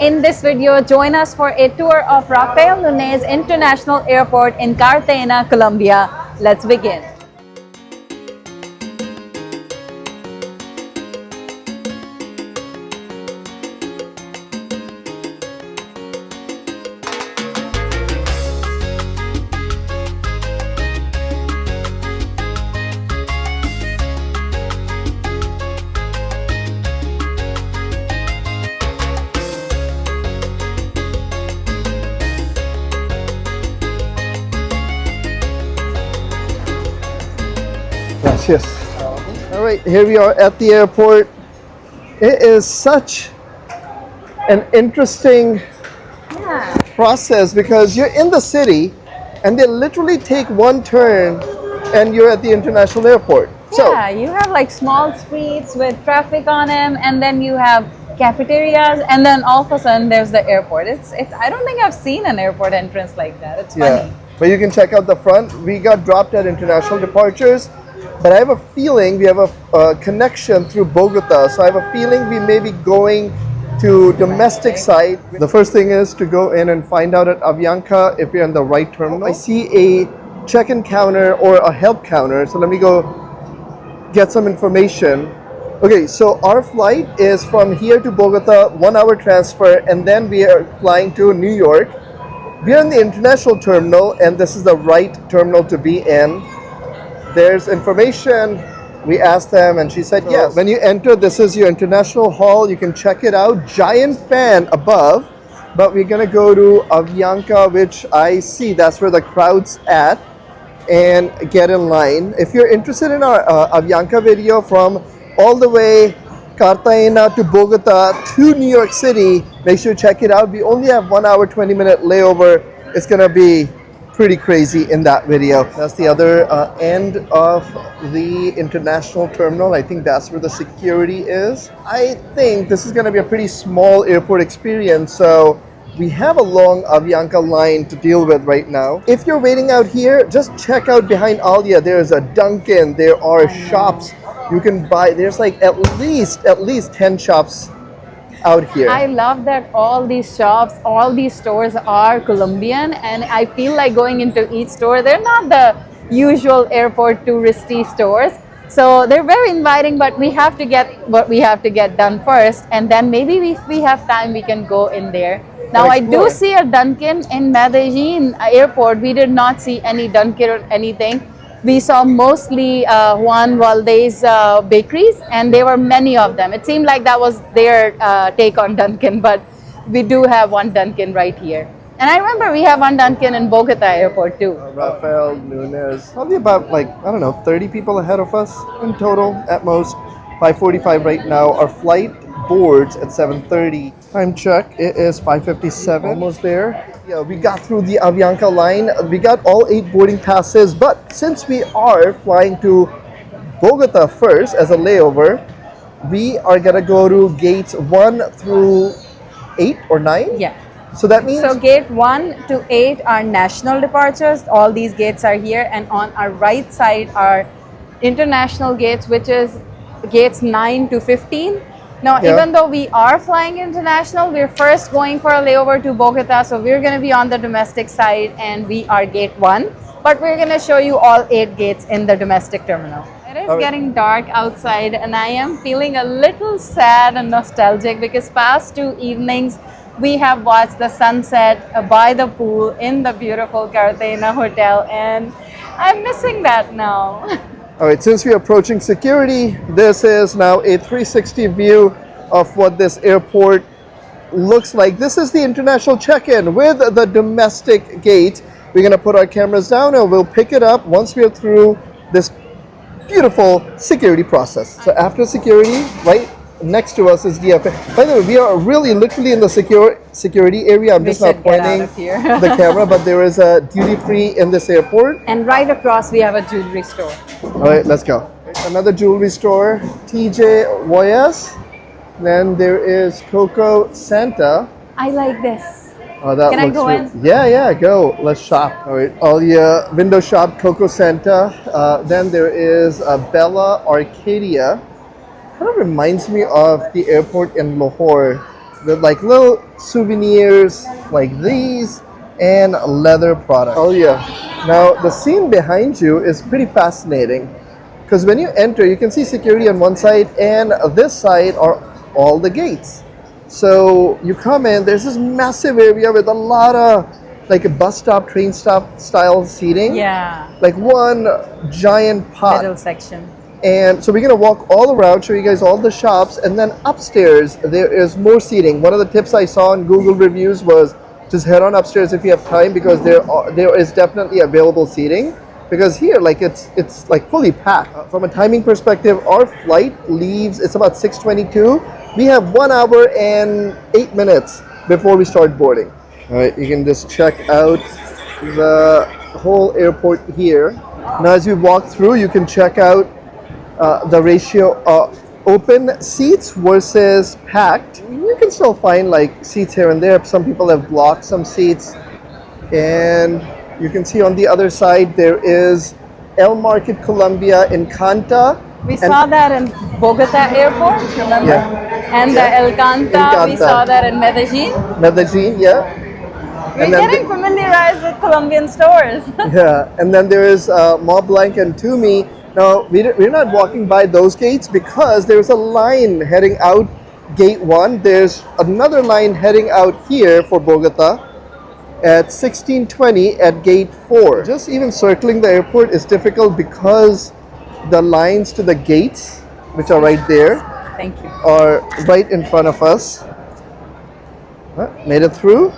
In this video, join us for a tour of Rafael Nunez International Airport in Cartagena, Colombia. Let's begin. Yes. All right, here we are at the airport. It is such an interesting process because you're in the city and they literally take one turn and you're at the international airport. Yeah, you have like small streets with traffic on them, and then you have cafeterias, and then all of a sudden there's the airport. It's I don't think I've seen an airport entrance like that. It's funny. But you can check out the front. We got dropped at international departures. But I have a feeling we have a connection through Bogota. So I have a feeling we may be going to domestic side. The first thing is to go in and find out at Avianca if you're in the right terminal. I see a check-in counter or a help counter. So let me go get some information. Okay, so our flight is from here to Bogota, 1 hour transfer, and then we are flying to New York. We are in the international terminal, and this is the right terminal to be in. There's information. We asked them and she said yes. When you enter, this is your international hall. You can check it out. Giant fan above. But we're going to go to Avianca, which I see that's where the crowd's at, and get in line. If you're interested in our Avianca video from all the way Cartagena to Bogota to New York City, make sure to check it out. We only have 1 hour, 20-minute layover. It's going to be pretty crazy in that video. That's the other end of the international terminal. I think that's where the security is. I think this is going to be a pretty small airport experience, so we have a long Avianca line to deal with right now. If you're waiting out here, just check out behind Alia. There's a Dunkin', there are shops you can buy. There's like at least 10 shops out here. I love that all these shops, all these stores are Colombian, and I feel like going into each store. They're not the usual airport touristy stores, so they're very inviting, but we have to get what we have to get done first, and then maybe if we have time we can go in there. Now I do see a Dunkin' in Medellin airport. We did not see any Dunkin' or anything. We saw mostly Juan Valdez bakeries, and there were many of them. It seemed like that was their take on Dunkin', but we do have one Dunkin' right here. And I remember we have one Dunkin' in Bogota airport too. Rafael, Nunez, probably about 30 people ahead of us in total at most. 5:45 right now. Our flight boards at 7:30. Time check, it is 5:57. Almost there. Yeah, we got through the Avianca line. We got all 8 boarding passes, but since we are flying to Bogota first as a layover, we are gonna go to gates 1 through 8 or 9. Yeah. So that means gate 1 to 8 are national departures. All these gates are here, and on our right side are international gates, which is gates 9 to 15. Now, even though we are flying international, we're first going for a layover to Bogota, so we're going to be on the domestic side, and we are gate 1. But we're going to show you all 8 gates in the domestic terminal. It is getting dark outside, and I am feeling a little sad and nostalgic because past 2 evenings, we have watched the sunset by the pool in the beautiful Cartagena hotel, and I'm missing that now. all right, since we're approaching security, this is now a 360 view of what this airport looks like. This is the international check-in with the domestic gate. We're going to put our cameras down and we'll pick it up once we're through this beautiful security process. So after security, right next to us is DFA. By the way, we are really literally in the security area. I'm just not pointing the camera, but there is a duty-free in this airport. And right across, we have a jewelry store. All right, let's go. Another jewelry store, TJ Woyas. Then there is Coco Santa. I like this. Oh, that Can I go in? Yeah, go. Let's shop. All right, all your window shop, Coco Santa. Then there is Bella Arcadia. Kind of reminds me of the airport in Lahore. with like little souvenirs like these and leather products. Oh yeah. Now the scene behind you is pretty fascinating because when you enter, you can see security on one side and this side are all the gates. So you come in, there's this massive area with a lot of like a bus stop, train stop style seating. Yeah. Like one giant pot. Middle section. And so we're gonna walk all around, show you guys all the shops, and then upstairs there is more seating. One of the tips I saw on Google reviews was just head on upstairs if you have time because there is definitely available seating. Because here, like it's like fully packed. From a timing perspective, our flight leaves. It's about 6:22. We have 1 hour and 8 minutes before we start boarding. All right, you can just check out the whole airport here. Now, as we walk through, you can check out the ratio of open seats versus packed. You can still find like seats here and there. Some people have blocked some seats. And you can see on the other side there is El Market Colombia in Canta. We saw that in Bogota airport, remember? Yeah. And the El Canta, we saw that in Medellin. Medellin, yeah. We're getting familiarized with Colombian stores. Yeah, and then there is Mont Blanc and Toumi. Now, we're not walking by those gates because there's a line heading out gate 1. There's another line heading out here for Bogota at 16:20 at gate 4. Just even circling the airport is difficult because the lines to the gates, which are right there, Thank you. are right in front of us. Made it through.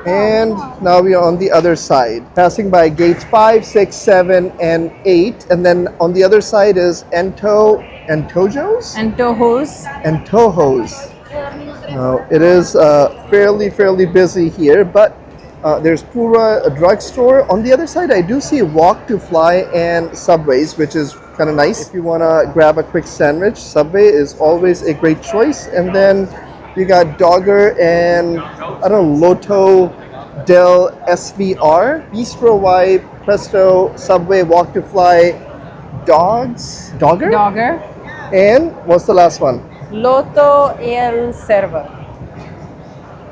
And now we are on the other side, passing by gates 5, 6, 7, and 8. And then on the other side is Antojos? Antojos. Antojos. Now, it is fairly busy here, but there's Pura, a drugstore. On the other side, I do see Walk to Fly and Subways, which is kind of nice. If you want to grab a quick sandwich, Subway is always a great choice. And then you got Dogger and, I don't know, Loto del SVR, Bistro Y, Presto, Subway, Walk to Fly, Dogger? Dogger. And what's the last one? Loto el Server.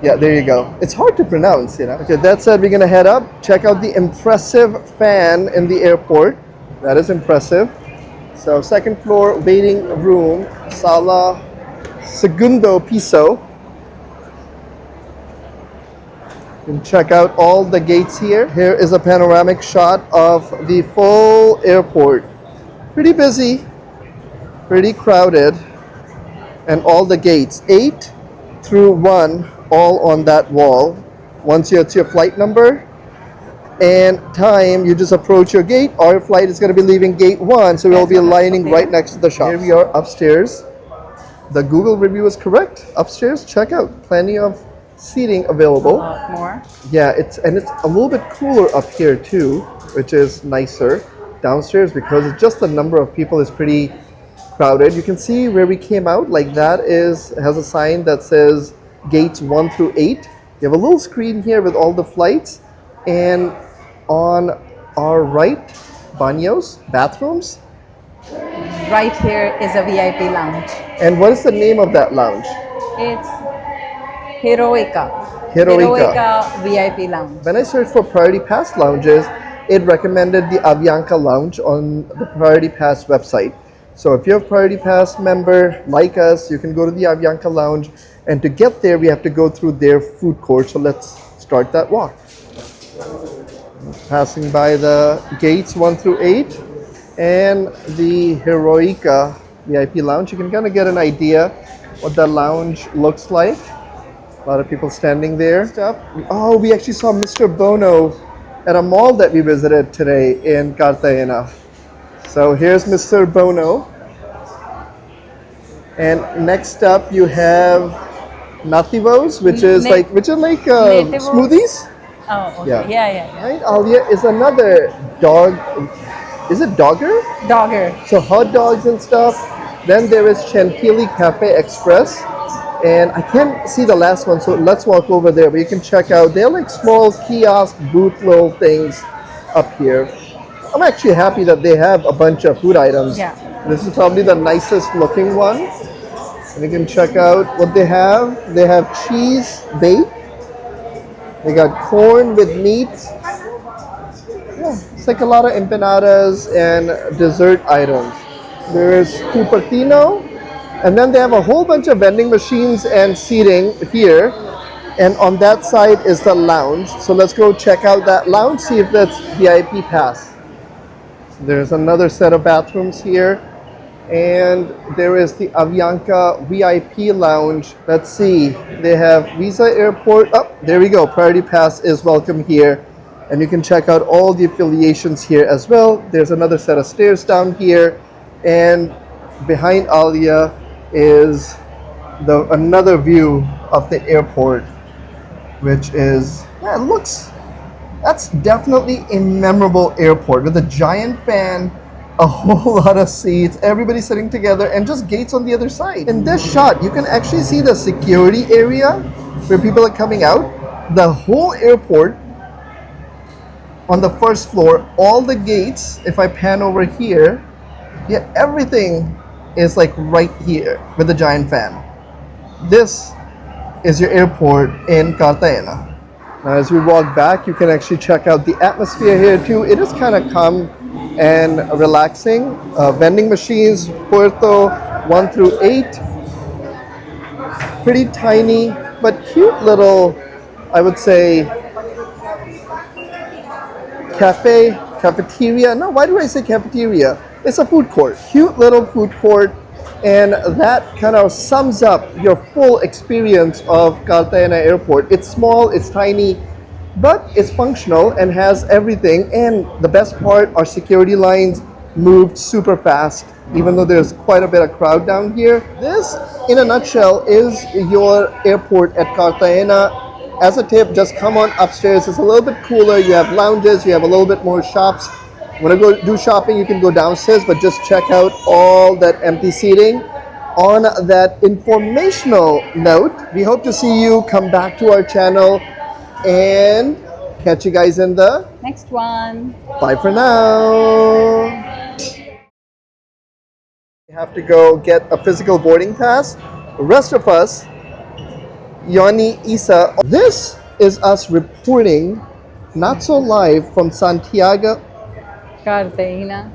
Yeah, there you go. It's hard to pronounce, you know. Okay, that said, we're gonna head up, check out the impressive fan in the airport. That is impressive. So, second floor waiting room, Sala Segundo Piso. You can check out all the gates here. Here is a panoramic shot of the full airport. Pretty busy, pretty crowded, and all the gates, 8 through 1, all on that wall. Once it's your flight number and time, you just approach your gate. Our flight is going to be leaving gate 1, so we'll be lining right next to the shop. Here we are upstairs. The Google review is correct. Upstairs, check out. Plenty of seating available. A lot more. Yeah, it's a little bit cooler up here too, which is nicer. Downstairs, because it's just the number of people is pretty crowded. You can see where we came out, like that has a sign that says gates 1 through 8. You have a little screen here with all the flights, and on our right, baños, bathrooms. Right here is a VIP lounge. And what is the name of that lounge? It's Heroica VIP lounge. When I searched for Priority Pass lounges, it recommended the Avianca lounge on the Priority Pass website. So if you're a Priority Pass member like us, you can go to the Avianca lounge, and to get there we have to go through their food court. So let's start that walk. Passing by the gates 1 through 8 and the Heroica VIP lounge. You can kind of get an idea what the lounge looks like. A lot of people standing there. Oh, we actually saw Mr. Bono at a mall that we visited today in Cartagena. So here's Mr. Bono. And next up you have nativos, which is like smoothies. Oh, okay. Yeah. Right, Alia is another dog. Is it Dogger? Dogger. So hot dogs and stuff. Then there is Chantilly Cafe Express. And I can't see the last one, so let's walk over there. But you can check out, they're like small kiosk booth little things up here. I'm actually happy that they have a bunch of food items. Yeah. This is probably the nicest looking one. And you can check out what they have. They have cheese bake. They got corn with meat. Yeah, it's like a lot of empanadas and dessert items. There is Cupertino. And then they have a whole bunch of vending machines and seating here. And on that side is the lounge. So let's go check out that lounge, see if that's VIP pass. There's another set of bathrooms here. And there is the Avianca VIP lounge. Let's see. They have Visa Airport. Oh, there we go. Priority pass is welcome here. And you can check out all the affiliations here as well. There's another set of stairs down here. And behind Alia is another view of the airport, which is, yeah, it looks, that's definitely a memorable airport with a giant fan, a whole lot of seats, everybody sitting together, and just gates on the other side. In this shot, you can actually see the security area where people are coming out. The whole airport on the first floor, all the gates, if I pan over here, yeah, everything is like right here with the giant fan. This is your airport in Cartagena. Now as we walk back, you can actually check out the atmosphere here too. It is kind of calm and relaxing. Vending machines, Puerto 1 through 8. Pretty tiny, but cute little, I would say, cafeteria. No, why do I say cafeteria? It's a food court. Cute little food court. And that kind of sums up your full experience of Cartagena Airport. It's small, it's tiny, but it's functional and has everything. And the best part, our security lines moved super fast, even though there's quite a bit of crowd down here. This, in a nutshell, is your airport at Cartagena. As a tip, just come on upstairs. It's a little bit cooler. You have lounges, you have a little bit more shops. Want to go do shopping, you can go downstairs, but just check out all that empty seating. On that informational note, we hope to see you come back to our channel and catch you guys in the Next one. bye for now. We have to go get a physical boarding pass. The rest of us, Yoni, Isa, this is us reporting, not so live, from Santiago, Cartagena.